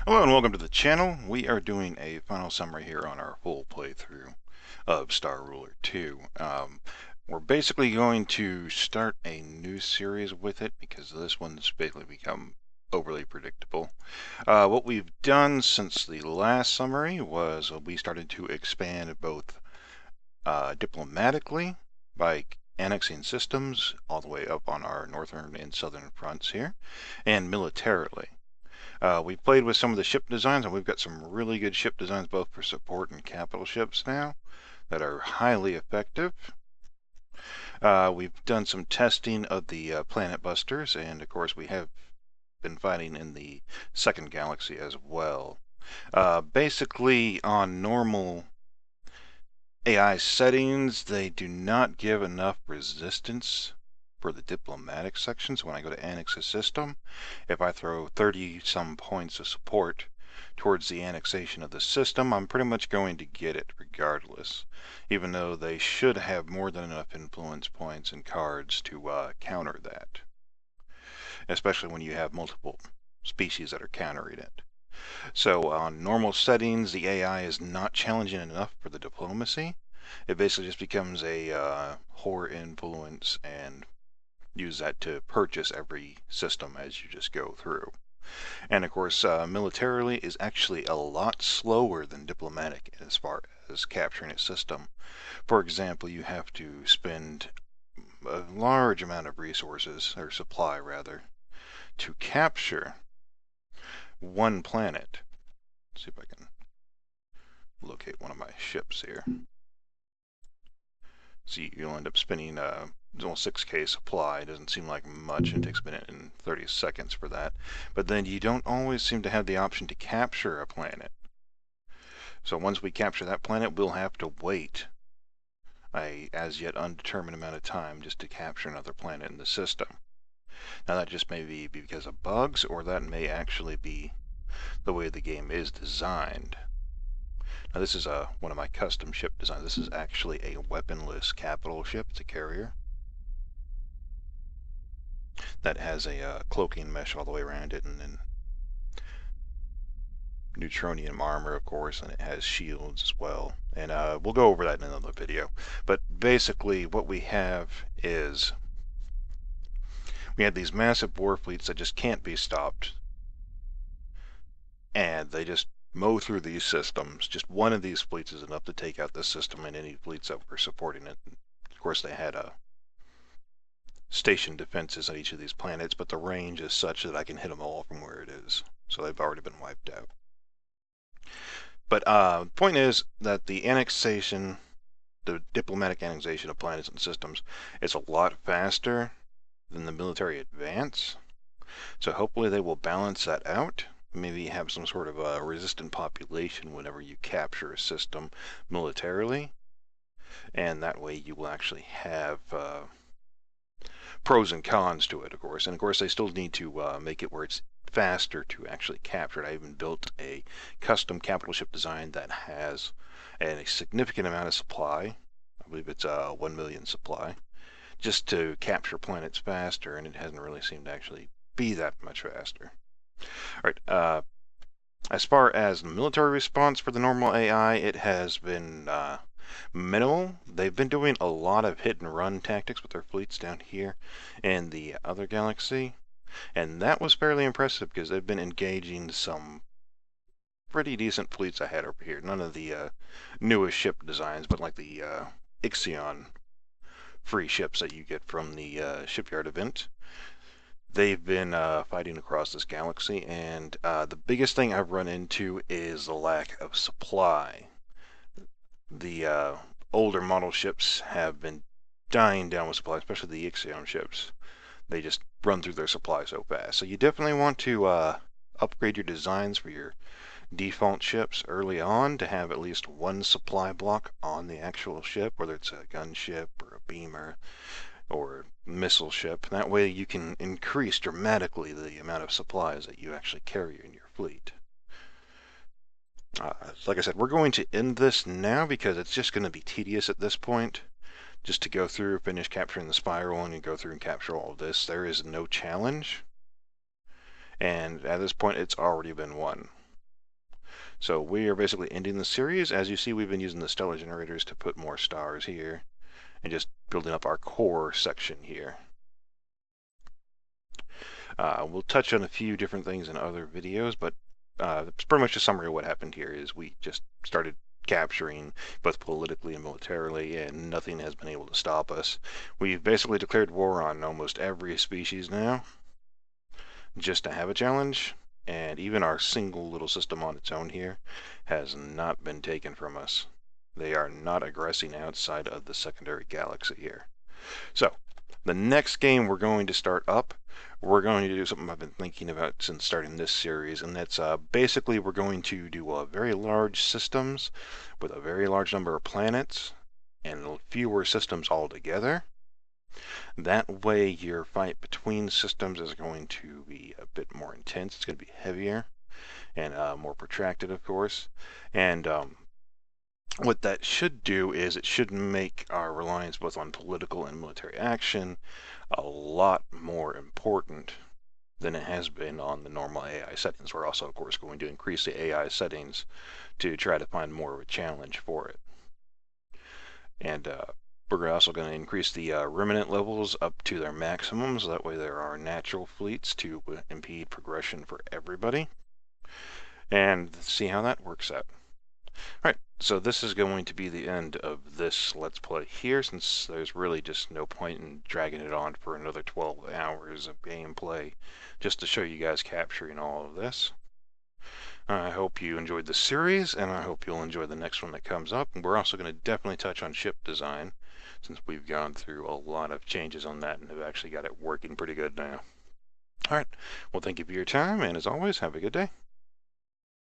Hello and welcome to the channel. We are doing a final summary here on our full playthrough of Star Ruler 2. We're basically going to start a new series with it because this one's basically become overly predictable. What we've done since the last summary was we started to expand both diplomatically by annexing systems all the way up on our northern and southern fronts here, and militarily. We've played with some of the ship designs, and we've got some really good ship designs both for support and capital ships now that are highly effective. We've done some testing of the planet busters, and of course we have been fighting in the second galaxy as well. Basically, on normal AI settings, they do not give enough resistance for the diplomatic sections. When I go to annex a system, if I throw 30 some points of support towards the annexation of the system, I'm pretty much going to get it regardless, even though they should have more than enough influence points and cards to counter that, especially when you have multiple species that are countering it. So on normal settings, the AI is not challenging enough for the diplomacy. It basically just becomes a whore influence and use that to purchase every system as you just go through. And of course, militarily is actually a lot slower than diplomatic as far as capturing a system. For example, you have to spend a large amount of resources, or supply rather, to capture one planet. Let's see if I can locate one of my ships here. See, you'll end up spending almost 6k supply. It doesn't seem like much. It takes a minute and 30 seconds for that. But then you don't always seem to have the option to capture a planet. So once we capture that planet, we'll have to wait a as yet undetermined amount of time just to capture another planet in the system. Now that just may be because of bugs, or that may actually be the way the game is designed. Now this is one of my custom ship designs. This is actually a weaponless capital ship. It's a carrier that has a cloaking mesh all the way around it, and then neutronium armor, of course, and it has shields as well. And we'll go over that in another video. But basically what we have is we have these massive war fleets that just can't be stopped, and they just mow through these systems. Just one of these fleets is enough to take out this system and any fleets that were supporting it. Of course, they had station defenses on each of these planets, but the range is such that I can hit them all from where it is. So they've already been wiped out. But the point is that the annexation, the diplomatic annexation of planets and systems, is a lot faster than the military advance. So hopefully they will balance that out. Maybe have some sort of a resistant population whenever you capture a system militarily. And that way you will actually have pros and cons to it, of course. And of course they still need to make it where it's faster to actually capture it. I even built a custom capital ship design that has a significant amount of supply. I believe it's 1 million supply, just to capture planets faster, and it hasn't really seemed to actually be that much faster. Alright, as far as the military response for the normal AI, it has been minimal. They've been doing a lot of hit and run tactics with their fleets down here in the other galaxy, and that was fairly impressive because they've been engaging some pretty decent fleets I had over here. None of the newest ship designs, but like the Ixion free ships that you get from the shipyard event. They've been fighting across this galaxy, and the biggest thing I've run into is the lack of supply. The older model ships have been dying down with supply, especially the Ixion ships. They just run through their supply so fast. So you definitely want to upgrade your designs for your default ships early on to have at least one supply block on the actual ship, whether it's a gunship or a beamer or missile ship. That way you can increase dramatically the amount of supplies that you actually carry in your fleet. Like I said, we're going to end this now because it's just going to be tedious at this point. Just to go through, finish capturing the spiral, and you go through and capture all of this. There is no challenge. And at this point, it's already been won. So we are basically ending the series. As you see, we've been using the stellar generators to put more stars here and just building up our core section here. We'll touch on a few different things in other videos, but it's pretty much a summary of what happened here is we just started capturing both politically and militarily, and nothing has been able to stop us. We've basically declared war on almost every species now, just to have a challenge, and even our single little system on its own here has not been taken from us. They are not aggressing outside of the secondary galaxy here. So, the next game we're going to start up, we're going to do something I've been thinking about since starting this series, and that's basically we're going to do very large systems with a very large number of planets and fewer systems altogether. That way your fight between systems is going to be a bit more intense. It's going to be heavier and more protracted, of course. And what that should do is it should make our reliance both on political and military action a lot more important than it has been on the normal AI settings. We're also, of course, going to increase the AI settings to try to find more of a challenge for it. And we're also going to increase the remnant levels up to their maximums. That way there are natural fleets to impede progression for everybody. And see how that works out. Alright, so this is going to be the end of this Let's Play here, since there's really just no point in dragging it on for another 12 hours of gameplay just to show you guys capturing all of this. I hope you enjoyed the series, and I hope you'll enjoy the next one that comes up. And we're also going to definitely touch on ship design, since we've gone through a lot of changes on that and have actually got it working pretty good now. Alright, well thank you for your time, and as always, have a good day.